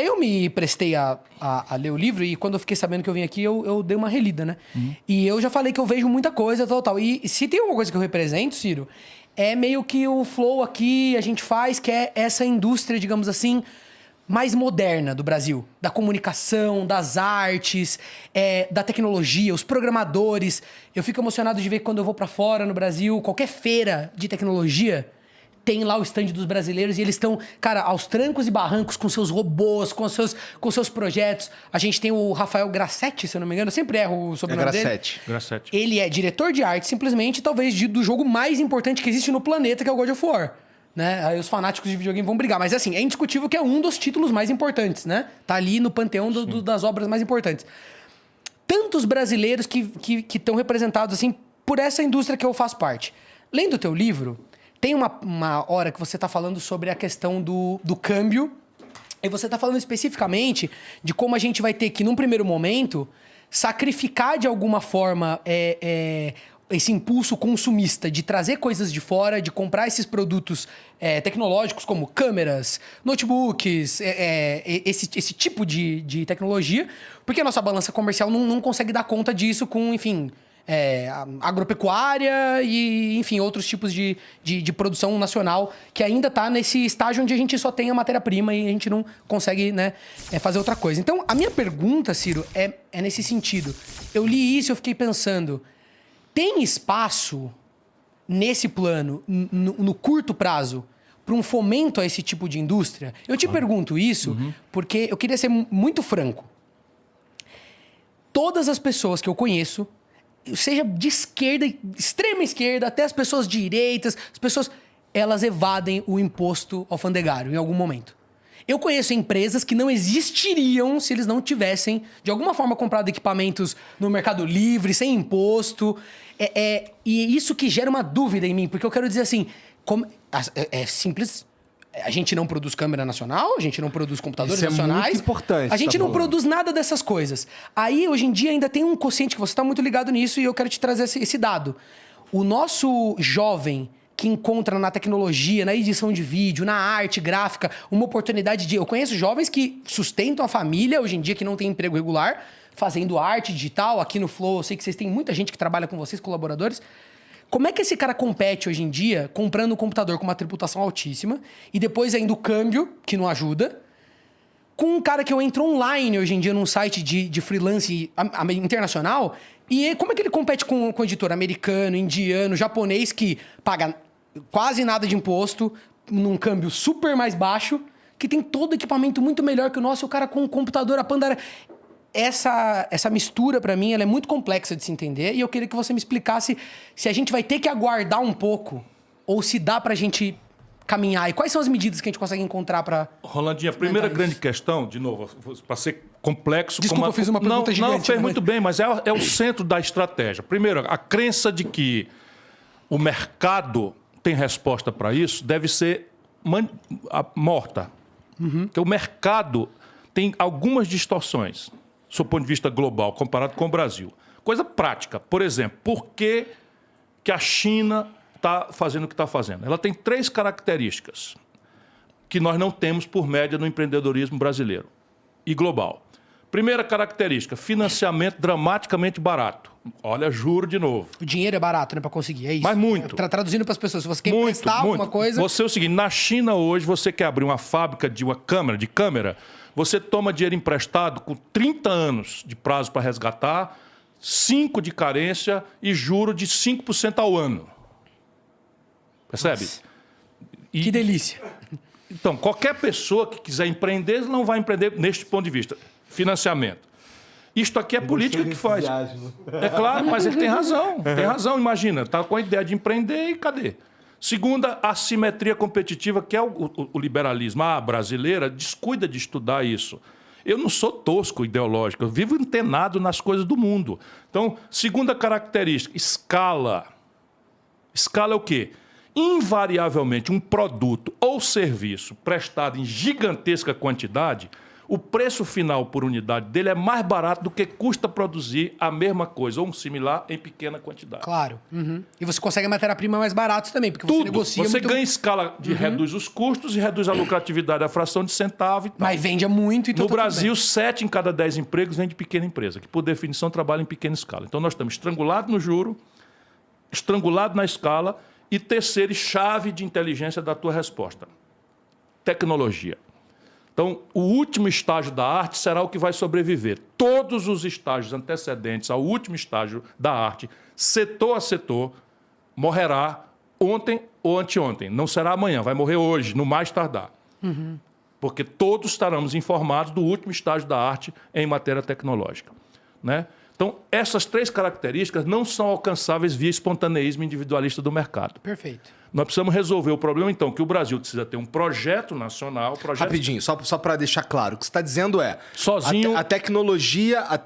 Eu me prestei a ler o livro e quando eu fiquei sabendo que eu vim aqui, eu dei uma relida, né? E eu já falei que eu vejo muita coisa, tal. E se tem alguma coisa que eu represento, Ciro, é meio que o flow aqui a gente faz, que é essa indústria, digamos assim, mais moderna do Brasil. Da comunicação, das artes, da tecnologia, os programadores. Eu fico emocionado de ver que quando eu vou pra fora no Brasil, qualquer feira de tecnologia, tem lá o stand dos brasileiros e eles estão, cara, aos trancos e barrancos com seus robôs, com seus projetos. A gente tem o Rafael Grassetti, se eu não me engano, eu sempre erro o sobrenome dele. Grassetti. Ele é diretor de arte, simplesmente, talvez, do jogo mais importante que existe no planeta, que é o God of War. Né? Aí os fanáticos de videogame vão brigar. Mas assim, é indiscutível que é um dos títulos mais importantes, né? Tá ali no panteão das obras mais importantes. Tantos brasileiros que estão representados, assim, por essa indústria que eu faço parte. Lendo o teu livro, tem uma hora que você tá falando sobre a questão do câmbio. E você tá falando especificamente de como a gente vai ter que, num primeiro momento, sacrificar de alguma forma esse impulso consumista de trazer coisas de fora, de comprar esses produtos tecnológicos como câmeras, notebooks, esse tipo de tecnologia, porque a nossa balança comercial não consegue dar conta disso com, enfim, agropecuária e, enfim, outros tipos de produção nacional que ainda está nesse estágio onde a gente só tem a matéria-prima e a gente não consegue, né, fazer outra coisa. Então, a minha pergunta, Ciro, é nesse sentido. Eu li isso e eu fiquei pensando... Tem espaço nesse plano, no curto prazo, para um fomento a esse tipo de indústria? Eu te pergunto isso porque eu queria ser muito franco. Todas as pessoas que eu conheço, seja de esquerda, extrema esquerda, até as pessoas direitas, as pessoas, elas evadem o imposto alfandegário em algum momento. Eu conheço empresas que não existiriam se eles não tivessem, de alguma forma, comprado equipamentos no Mercado Livre, sem imposto. E isso que gera uma dúvida em mim, porque eu quero dizer assim, é simples, a gente não produz câmera nacional, a gente não produz computadores nacionais. Muito importante. A gente não produz nada dessas coisas. Aí, hoje em dia, ainda tem um quociente que você está muito ligado nisso e eu quero te trazer esse dado. O nosso jovem que encontra na tecnologia, na edição de vídeo, na arte gráfica, uma oportunidade de... Eu conheço jovens que sustentam a família, hoje em dia, que não tem emprego regular, fazendo arte digital. Aqui no Flow, eu sei que vocês têm muita gente que trabalha com vocês, colaboradores. Como é que esse cara compete hoje em dia, comprando um computador com uma tributação altíssima, e depois ainda o câmbio, que não ajuda, com um cara que eu entro online hoje em dia num site de freelance internacional, e como é que ele compete com o editor americano, indiano, japonês, que paga quase nada de imposto, num câmbio super mais baixo, que tem todo o equipamento muito melhor que o nosso, e o cara com um computador, a Pandora... Essa mistura, pra mim, ela é muito complexa de se entender, e eu queria que você me explicasse se a gente vai ter que aguardar um pouco, ou se dá pra gente caminhar, e quais são as medidas que a gente consegue encontrar pra... Rolandinho, a primeira grande questão, de novo, para ser complexo... Desculpa, eu fiz uma pergunta gigante. Não, fez muito bem, mas é o centro da estratégia. Primeiro, a crença de que o mercado tem resposta para isso deve ser morta. Porque o mercado tem algumas distorções, do ponto de vista global, comparado com o Brasil. Coisa prática. Por exemplo, por que a China está fazendo o que está fazendo? Ela tem 3 características que nós não temos, por média, no empreendedorismo brasileiro e global. Primeira característica, financiamento dramaticamente barato. Olha, juro de novo. O dinheiro é barato, né, para conseguir, é isso? Mas muito. Traduzindo para as pessoas, se você quer emprestar alguma coisa... Você é o seguinte, na China hoje, você quer abrir uma fábrica de câmera, você toma dinheiro emprestado com 30 anos de prazo para resgatar, 5 de carência e juro de 5% ao ano. Percebe? Nossa. Que delícia. Então, qualquer pessoa que quiser empreender, não vai empreender neste ponto de vista. Financiamento. Isto aqui é política que faz. É claro, mas ele tem razão. Tem razão, imagina. Está com a ideia de empreender e cadê? Segunda, a assimetria competitiva, que é o liberalismo. A brasileira descuida de estudar isso. Eu não sou tosco ideológico, eu vivo antenado nas coisas do mundo. Então, segunda característica, escala. Escala é o quê? Invariavelmente, um produto ou serviço prestado em gigantesca quantidade o preço final por unidade dele é mais barato do que custa produzir a mesma coisa, ou um similar, em pequena quantidade. Claro. E você consegue a matéria-prima mais barata também, porque você negocia Você muito... ganha escala de reduz os custos e reduz a lucratividade, a fração de centavo e tal. Mas vende muito e tudo. No Brasil, 7 em cada 10 empregos vem de pequena empresa, que por definição trabalha em pequena escala. Então nós estamos estrangulados no juro, estrangulado na escala e terceiro, chave de inteligência da tua resposta. Tecnologia. Então, o último estágio da arte será o que vai sobreviver. Todos os estágios antecedentes ao último estágio da arte, setor a setor, morrerá ontem ou anteontem. Não será amanhã, vai morrer hoje, no mais tardar. Porque todos estaremos informados do último estágio da arte em matéria tecnológica, né? Então, essas 3 características não são alcançáveis via espontaneísmo individualista do mercado. Perfeito. Nós precisamos resolver o problema, então, que o Brasil precisa ter um projeto nacional... Rapidinho, só para deixar claro. O que você está dizendo é... Sozinho... A tecnologia, a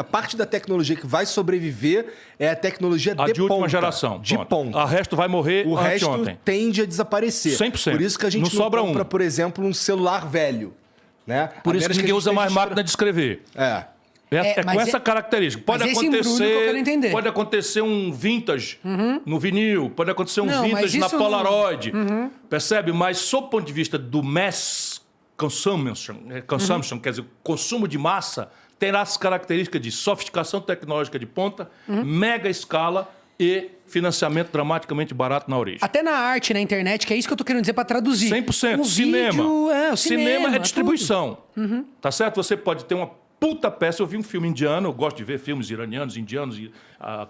parte da tecnologia que vai sobreviver é a tecnologia de ponta. Última geração. De ponta. O resto vai morrer O resto anteontem. tende a desaparecer. 100%. Por isso que a gente não sobra compra, por exemplo, um celular velho. Né? Por isso que ninguém usa mais máquina de escrever. É com essa característica. Pode acontecer um vintage no vinil, pode acontecer um vintage na Polaroid. Percebe? Mas, sob o ponto de vista do mass consumption, quer dizer, consumo de massa, terá as características de sofisticação tecnológica de ponta, mega escala e financiamento dramaticamente barato na origem. Até na arte, na internet, que é isso que eu tô querendo dizer para traduzir. 100%. O Cinema. Vídeo, o cinema é distribuição. Tá certo? Você pode ter uma puta peça. Eu vi um filme indiano, eu gosto de ver filmes iranianos, indianos,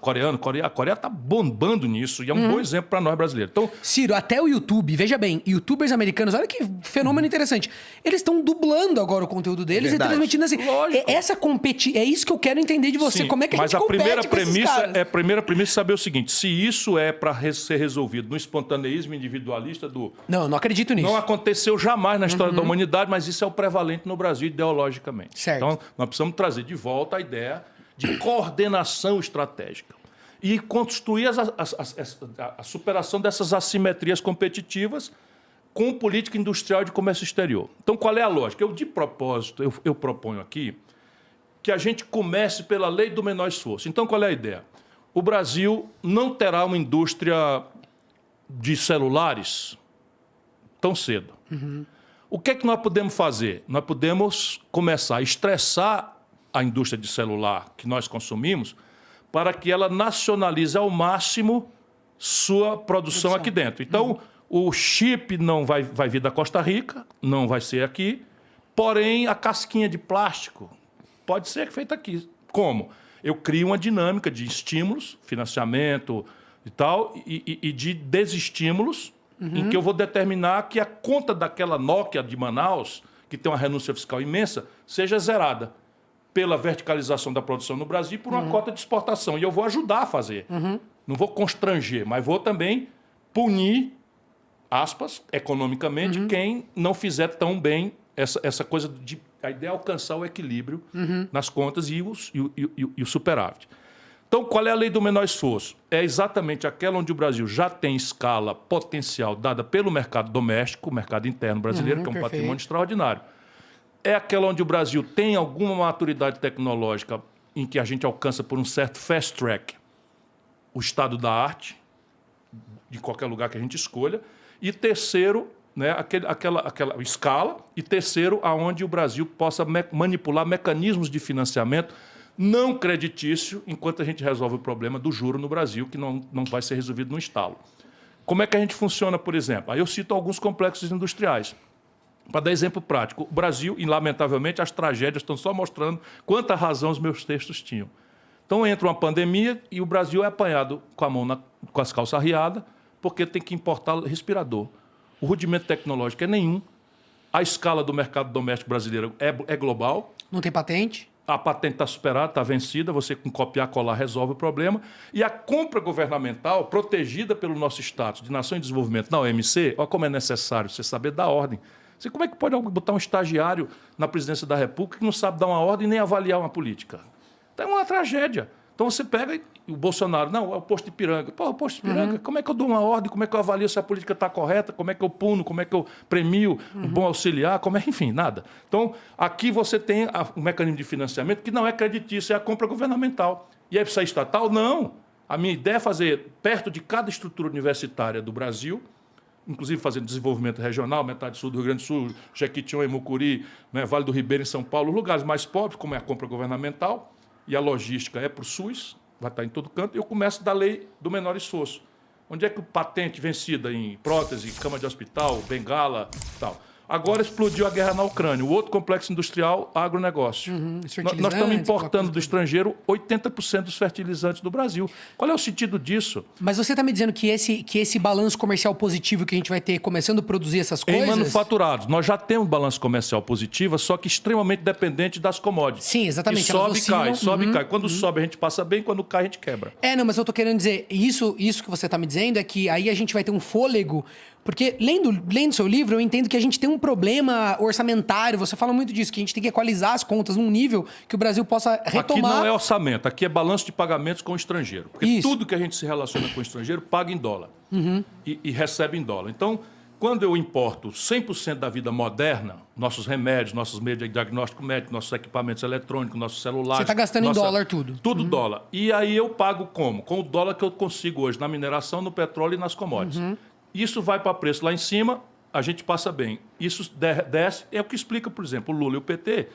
coreanos. A Coreia tá bombando nisso e é um bom exemplo para nós brasileiros. Então, Ciro, até o YouTube, veja bem, youtubers americanos, olha que fenômeno interessante. Eles estão dublando agora o conteúdo deles e transmitindo assim. Lógico. É isso que eu quero entender de você. Sim, como é que a gente mas a primeira premissa é saber o seguinte: se isso é para ser resolvido no espontaneísmo individualista do... Não, eu não acredito nisso. Não aconteceu jamais na história da humanidade, mas isso é o prevalente no Brasil ideologicamente. Certo. Então, nós precisamos trazer de volta a ideia de coordenação estratégica e construir a superação dessas assimetrias competitivas com política industrial de comércio exterior. Então, qual é a lógica? De propósito, eu proponho aqui que a gente comece pela lei do menor esforço. Então, qual é a ideia? O Brasil não terá uma indústria de celulares tão cedo. O que é que nós podemos fazer? Nós podemos começar a estressar a indústria de celular que nós consumimos para que ela nacionalize ao máximo sua produção aqui dentro. Então, o chip não vai vir da Costa Rica, não vai ser aqui, porém, a casquinha de plástico pode ser feita aqui. Como? Eu crio uma dinâmica de estímulos, financiamento e tal, e de desestímulos, em que eu vou determinar que a conta daquela Nokia de Manaus, que tem uma renúncia fiscal imensa, seja zerada pela verticalização da produção no Brasil e por uma cota de exportação. E eu vou ajudar a fazer. Não vou constranger, mas vou também punir, aspas, economicamente, quem não fizer tão bem essa coisa de... A ideia é alcançar o equilíbrio nas contas e o superávit. Então, qual é a lei do menor esforço? É exatamente aquela onde o Brasil já tem escala potencial dada pelo mercado doméstico, o mercado interno brasileiro, que é um patrimônio extraordinário. É aquela onde o Brasil tem alguma maturidade tecnológica em que a gente alcança por um certo fast track o estado da arte, de qualquer lugar que a gente escolha. E terceiro, né, aquela escala. E terceiro, aonde o Brasil possa manipular mecanismos de financiamento não creditício enquanto a gente resolve o problema do juro no Brasil, que não vai ser resolvido no estalo. Como é que a gente funciona, por exemplo? Aí eu cito alguns complexos industriais. Para dar exemplo prático, o Brasil, e lamentavelmente as tragédias estão só mostrando quanta razão os meus textos tinham. Então entra uma pandemia e o Brasil é apanhado com a mão com as calças arriadas, porque tem que importar respirador. O rudimento tecnológico é nenhum. A escala do mercado doméstico brasileiro é global. Não tem patente? A patente está superada, está vencida, você com copiar, colar, resolve o problema. E a compra governamental, protegida pelo nosso status de nação em desenvolvimento na OMC, olha como é necessário você saber dar ordem. Você, como é que pode botar um estagiário na presidência da República que não sabe dar uma ordem nem avaliar uma política? Então é uma tragédia. Então você pega o Bolsonaro, não, é o posto de Ipiranga. Pô, o posto de Ipiranga, como é que eu dou uma ordem, como é que eu avalio se a política está correta, como é que eu puno, como é que eu premio um bom auxiliar, enfim, nada. Então, aqui você tem um mecanismo de financiamento que não é creditício, é a compra governamental. E aí precisa estatal? Não. A minha ideia é fazer perto de cada estrutura universitária do Brasil, inclusive fazendo desenvolvimento regional, metade sul do Rio Grande do Sul, Jequitinhonha, Mucuri, né, Vale do Ribeira, em São Paulo, lugares mais pobres, como é a compra governamental, e a logística é para o SUS, vai estar em todo canto, e eu começo da lei do menor esforço. Onde é que o patente vencida em prótese, cama de hospital, bengala e tal? Agora explodiu a guerra na Ucrânia, o outro complexo industrial, agronegócio. Nós estamos importando do estrangeiro 80% dos fertilizantes do Brasil. Qual é o sentido disso? Mas você está me dizendo que esse balanço comercial positivo que a gente vai ter começando a produzir essas coisas... Em manufaturados. Nós já temos balanço comercial positivo, só que extremamente dependente das commodities. Sim, exatamente. E sobe e cai, sobe e cai. Quando sobe a gente passa bem, quando cai a gente quebra. Não, mas eu tô querendo dizer, isso que você está me dizendo é que aí a gente vai ter um fôlego. Porque, lendo seu livro, eu entendo que a gente tem um problema orçamentário. Você fala muito disso, que a gente tem que equalizar as contas num nível que o Brasil possa retomar... Aqui não é orçamento, aqui é balanço de pagamentos com o estrangeiro. Porque Isso. Tudo que a gente se relaciona com o estrangeiro paga em dólar e recebe em dólar. Então, quando eu importo 100% da vida moderna, nossos remédios, nossos meios de diagnóstico médico, nossos equipamentos eletrônicos, nossos celulares... Você está gastando em dólar tudo. Tudo dólar. E aí eu pago como? Com o dólar que eu consigo hoje na mineração, no petróleo e nas commodities. Isso vai para preço lá em cima, a gente passa bem. Isso desce, é o que explica, por exemplo, o Lula e o PT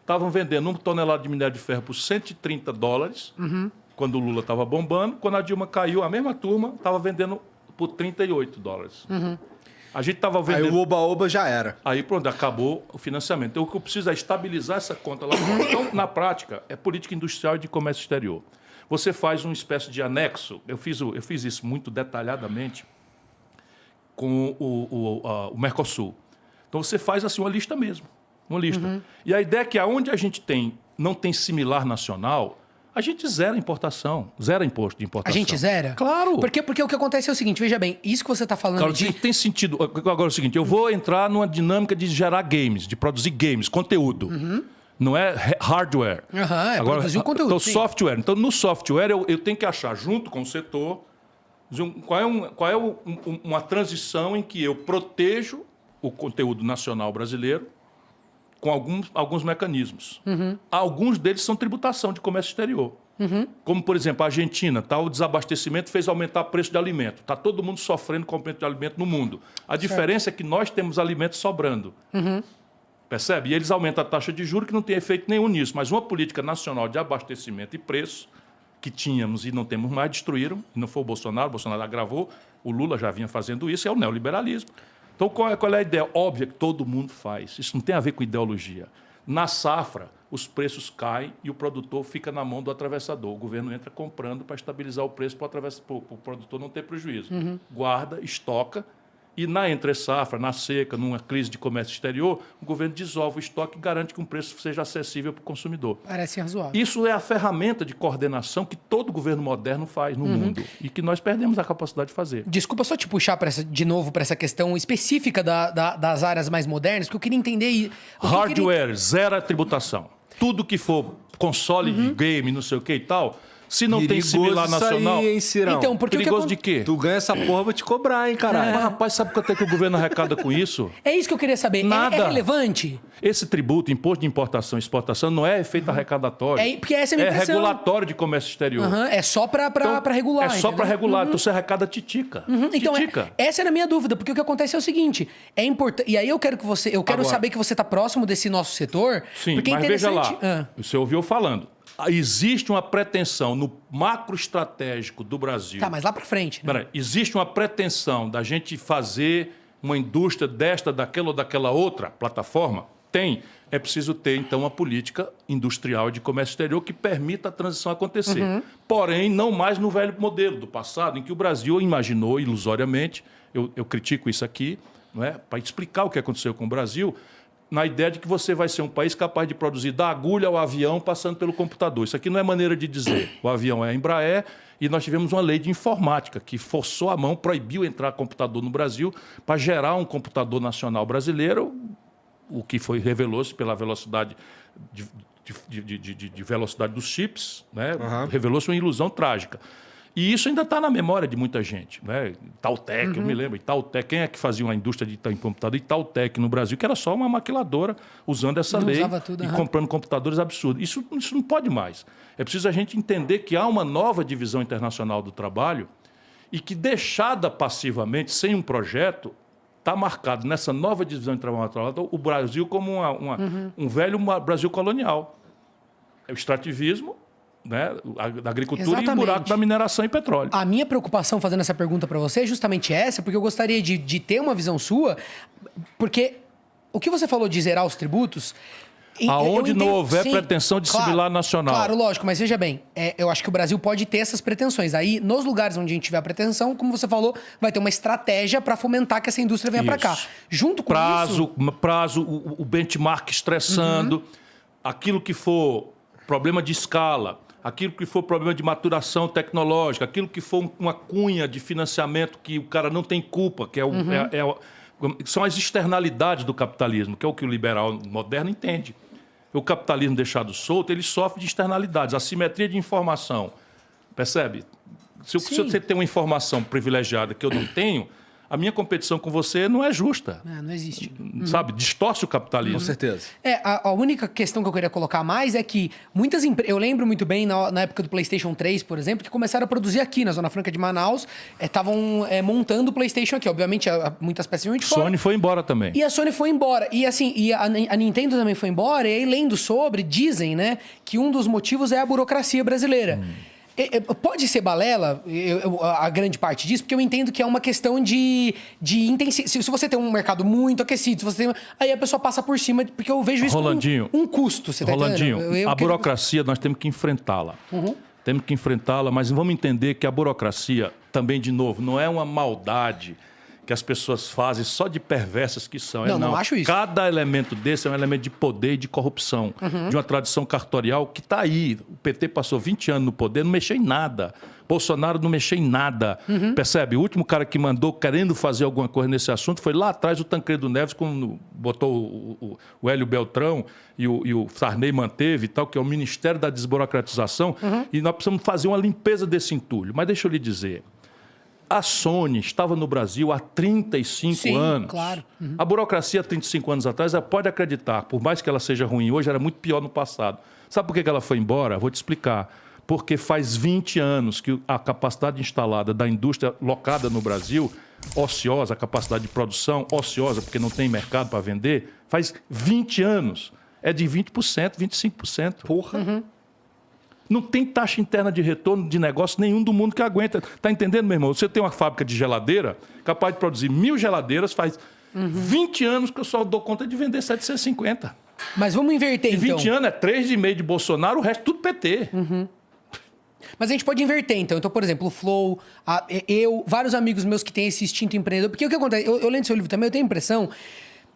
estavam vendendo 1 tonelada de minério de ferro por $130, quando o Lula estava bombando. Quando a Dilma caiu, a mesma turma estava vendendo por $38. A gente estava vendendo... Aí o oba-oba já era. Aí pronto, acabou o financiamento. Então o que eu preciso é estabilizar essa conta lá fora. Então, na prática, é política industrial e de comércio exterior. Você faz uma espécie de anexo, eu fiz isso muito detalhadamente, com o Mercosul. Então, você faz assim uma lista mesmo. Uma lista. E a ideia é que aonde a gente não tem similar nacional, a gente zera importação, zera imposto de importação. A gente zera? Claro. Porque o que acontece é o seguinte, veja bem, isso que você está falando Claro, tem sentido. Agora é o seguinte, eu vou entrar numa dinâmica de gerar games, de produzir games, conteúdo. Não é hardware. Agora, produzir o conteúdo. Então, software. Então, no software, eu tenho que achar, junto com o setor, qual é uma transição em que eu protejo o conteúdo nacional brasileiro com alguns mecanismos. Alguns deles são tributação de comércio exterior. Como, por exemplo, a Argentina, o desabastecimento fez aumentar o preço de alimento. Está todo mundo sofrendo com o aumento de alimento no mundo. A diferença é que nós temos alimentos sobrando. Percebe? E eles aumentam a taxa de juros, que não tem efeito nenhum nisso. Mas uma política nacional de abastecimento e preço, que tínhamos e não temos mais, destruíram. E não foi o Bolsonaro agravou. O Lula já vinha fazendo isso, é o neoliberalismo. Então, qual é a ideia? Óbvia que todo mundo faz. Isso não tem a ver com ideologia. Na safra, os preços caem e o produtor fica na mão do atravessador. O governo entra comprando para estabilizar o preço para o produtor não ter prejuízo. Guarda, estoca. E na entre-safra, na seca, numa crise de comércio exterior, o governo dissolve o estoque e garante que um preço seja acessível para o consumidor. Parece razoável. Isso é a ferramenta de coordenação que todo governo moderno faz no mundo e que nós perdemos a capacidade de fazer. Desculpa só te puxar de novo para essa questão específica das áreas mais modernas, porque eu queria entender... Hardware, zero tributação. Tudo que for console de game, não sei o que e tal... Se não Perigoso tem similar nacional... Aí, hein, Cirão? Então, porque perigoso de quê? Tu ganha essa porra, eu vou te cobrar, hein, caralho. Mas, rapaz, sabe quanto é que o governo arrecada com isso? É isso que eu queria saber. Nada. É relevante? Esse tributo, imposto de importação e exportação, não é efeito arrecadatório. Porque essa é a minha impressão. Regulatório de comércio exterior. É só para regular. É só para regular. Então você arrecada titica. Então, titica. essa era a minha dúvida, porque o que acontece é o seguinte, é importante. E aí eu quero saber que você está próximo desse nosso setor. Sim, porque mas é veja interessante. lá, você ouviu falando. Existe uma pretensão no macro estratégico do Brasil. Tá, mas lá para frente, né? Peraí, existe uma pretensão da gente fazer uma indústria daquela ou daquela outra plataforma? Tem. É preciso ter, então, uma política industrial de comércio exterior que permita a transição acontecer. Porém, não mais no velho modelo do passado, em que o Brasil imaginou ilusoriamente, eu critico isso aqui, não é? Para explicar o que aconteceu com o Brasil, na ideia de que você vai ser um país capaz de produzir da agulha ao avião passando pelo computador. Isso aqui não é maneira de dizer. O avião é a Embraer e nós tivemos uma lei de informática que forçou a mão, proibiu entrar computador no Brasil para gerar um computador nacional brasileiro, o que revelou-se pela velocidade de velocidade dos chips, né? Revelou-se uma ilusão trágica. E isso ainda está na memória de muita gente. Né? Itautec, eu me lembro, Itautec, quem é que fazia uma indústria de computador? Itautec no Brasil, que era só uma maquiladora usando essa lei e comprando computadores absurdos. Isso não pode mais. É preciso a gente entender que há uma nova divisão internacional do trabalho e que, deixada passivamente, sem um projeto, está marcado nessa nova divisão internacional o Brasil como um velho Brasil colonial. É o extrativismo, né, da agricultura. Exatamente. E o buraco da mineração e petróleo. A minha preocupação fazendo essa pergunta para você é justamente essa, porque eu gostaria de ter uma visão sua, porque o que você falou de zerar os tributos... Aonde não houver pretensão de similar nacional. Claro, lógico, mas veja bem, eu acho que o Brasil pode ter essas pretensões. Aí, nos lugares onde a gente tiver a pretensão, como você falou, vai ter uma estratégia para fomentar que essa indústria venha para cá. Junto com prazo, o benchmark estressando, aquilo que for problema de escala, aquilo que for problema de maturação tecnológica, aquilo que for uma cunha de financiamento que o cara não tem culpa, que são as externalidades do capitalismo, que é o que o liberal moderno entende. O capitalismo deixado solto, ele sofre de externalidades, assimetria de informação. Percebe? Se você tem uma informação privilegiada que eu não tenho, a minha competição com você não é justa. Não existe. Sabe? Distorce o capitalismo. Com certeza. A única questão que eu queria colocar mais é que muitas empresas... Eu lembro muito bem, na época do PlayStation 3, por exemplo, que começaram a produzir aqui, na Zona Franca de Manaus. Estavam montando o PlayStation aqui. Obviamente, muitas peças iam de fora. A Sony foi embora também. E a Sony foi embora. E assim, a Nintendo também foi embora. E aí, lendo sobre, dizem, né, que um dos motivos é a burocracia brasileira. Pode ser balela, a grande parte disso, porque eu entendo que é uma questão de intensidade. Se você tem um mercado muito aquecido, aí a pessoa passa por cima, porque eu vejo isso como um custo. Você tá Rolandinho, a burocracia nós temos que enfrentá-la. Temos que enfrentá-la, mas vamos entender que a burocracia, também, de novo, não é uma maldade que as pessoas fazem só de perversas que são. Não acho isso. Cada elemento desse é um elemento de poder e de corrupção, de uma tradição cartorial que está aí. O PT passou 20 anos no poder, não mexeu em nada. Bolsonaro não mexeu em nada. Percebe? O último cara que mandou querendo fazer alguma coisa nesse assunto foi lá atrás o Tancredo Neves, quando botou o Hélio Beltrão e o Sarney manteve e tal, que é o Ministério da Desburocratização. E nós precisamos fazer uma limpeza desse entulho. Mas deixa eu lhe dizer... A Sony estava no Brasil há 35 anos. Claro. A burocracia, há 35 anos atrás, ela pode acreditar, por mais que ela seja ruim hoje, era muito pior no passado. Sabe por que ela foi embora? Vou te explicar. Porque faz 20 anos que a capacidade instalada da indústria locada no Brasil, ociosa, a capacidade de produção ociosa, porque não tem mercado para vender, faz 20 anos. É de 20%, 25%. Porra! Não tem taxa interna de retorno de negócio nenhum do mundo que aguenta. Tá entendendo, meu irmão? Você tem uma fábrica de geladeira capaz de produzir 1000 geladeiras, faz 20 anos que eu só dou conta de vender 750. Mas vamos inverter, então. E 20 anos é 3,5 de Bolsonaro, o resto tudo PT. Mas a gente pode inverter, então. Então, por exemplo, o Flow, vários amigos meus que têm esse instinto empreendedor. Porque o que acontece? Eu lendo seu livro também, eu tenho a impressão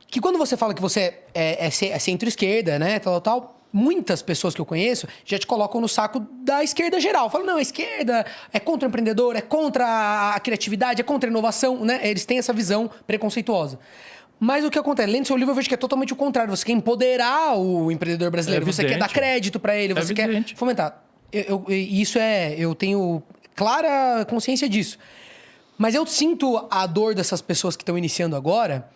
que quando você fala que você é centro-esquerda, né, tal, muitas pessoas que eu conheço já te colocam no saco da esquerda geral. Falam, não, a esquerda é contra o empreendedor, é contra a criatividade, é contra a inovação, né? Eles têm essa visão preconceituosa. Mas o que acontece? Lendo seu livro, eu vejo que é totalmente o contrário. Você quer empoderar o empreendedor brasileiro, você quer dar crédito para ele, você quer fomentar. Eu tenho clara consciência disso. Mas eu sinto a dor dessas pessoas que estão iniciando agora...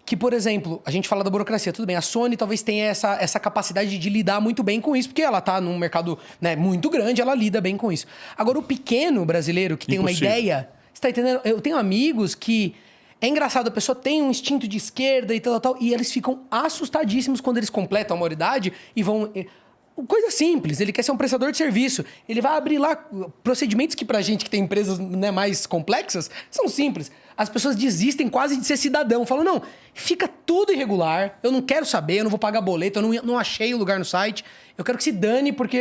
Que, por exemplo, a gente fala da burocracia, tudo bem, a Sony talvez tenha essa capacidade de lidar muito bem com isso, porque ela está num mercado, né, muito grande, ela lida bem com isso. Agora, o pequeno brasileiro que tem uma ideia, você tá entendendo? Eu tenho amigos que... É engraçado, a pessoa tem um instinto de esquerda e tal, e eles ficam assustadíssimos quando eles completam a maioridade e vão... Coisa simples, ele quer ser um prestador de serviço. Ele vai abrir lá procedimentos que pra gente que tem empresas, né, mais complexas, são simples. As pessoas desistem quase de ser cidadão. Falam, não, fica tudo irregular, eu não quero saber, eu não vou pagar boleto, eu não achei o lugar no site. Eu quero que se dane porque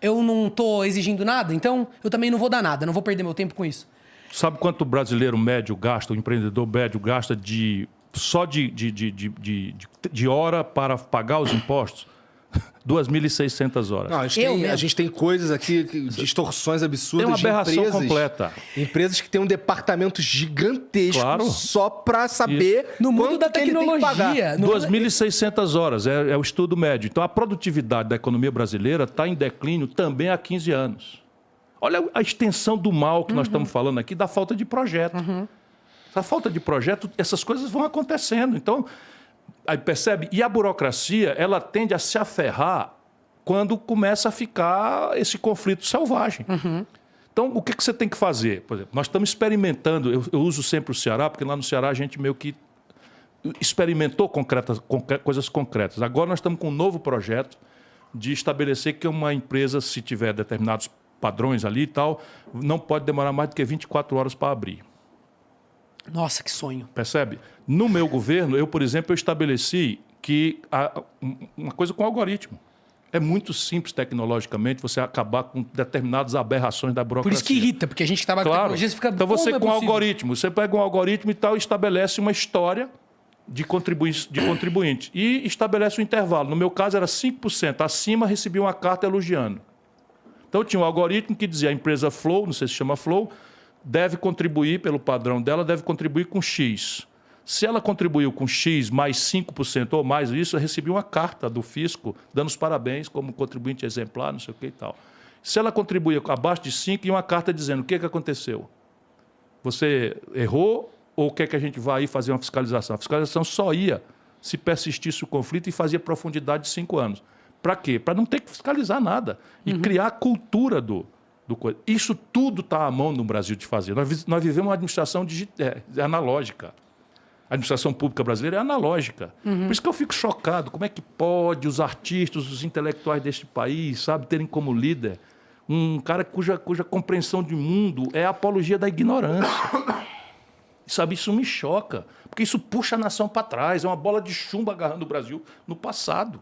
eu não tô exigindo nada, então eu também não vou dar nada, não vou perder meu tempo com isso. Sabe quanto o brasileiro médio gasta, o empreendedor médio gasta só de hora para pagar os impostos? 2.600 horas. Não, a gente tem coisas aqui, distorções absurdas. Tem uma aberração de empresas, completa. Empresas que têm um departamento gigantesco Claro. só para saber No mundo quanto da que ele tem que tecnologia. pagar. No- 2.600 horas é o estudo médio. Então, a produtividade da economia brasileira está em declínio também há 15 anos. Olha a extensão do mal que nós estamos falando aqui, da falta de projeto. A falta de projeto, essas coisas vão acontecendo. Então, aí percebe? E a burocracia, ela tende a se aferrar quando começa a ficar esse conflito selvagem. Então, o que você tem que fazer? Por exemplo, nós estamos experimentando, eu uso sempre o Ceará, porque lá no Ceará a gente meio que experimentou coisas concretas. Agora nós estamos com um novo projeto de estabelecer que uma empresa, se tiver determinados padrões ali e tal, não pode demorar mais do que 24 horas para abrir. Nossa, que sonho. Percebe? No meu governo, eu, por exemplo, eu estabeleci que uma coisa com algoritmo. É muito simples tecnologicamente você acabar com determinadas aberrações da burocracia. Por isso que irrita, porque a gente que trabalha com Claro. tecnologia, você fica... Então você como é com possível? algoritmo, você pega um algoritmo e tal e estabelece uma história de contribuinte e estabelece um intervalo. No meu caso era 5%. Acima recebia uma carta elogiando. Então tinha um algoritmo que dizia a empresa Flow, não sei se chama Flow, deve contribuir pelo padrão dela, deve contribuir com X. Se ela contribuiu com X mais 5% ou mais isso, eu recebi uma carta do fisco dando os parabéns como contribuinte exemplar, não sei o que e tal. Se ela contribuía abaixo de 5, ia uma carta dizendo o que aconteceu. Você errou ou quer que a gente vá aí fazer uma fiscalização? A fiscalização só ia se persistisse o conflito e fazia profundidade de 5 anos. Para quê? Para não ter que fiscalizar nada e criar a cultura do coisa. Isso tudo está à mão no Brasil de fazer. Nós vivemos uma administração analógica. A administração pública brasileira é analógica. Por isso que eu fico chocado. Como é que pode os artistas, os intelectuais deste país, sabe, terem como líder um cara cuja compreensão de mundo é a apologia da ignorância. Sabe, isso me choca. Porque isso puxa a nação para trás. É uma bola de chumbo agarrando o Brasil no passado.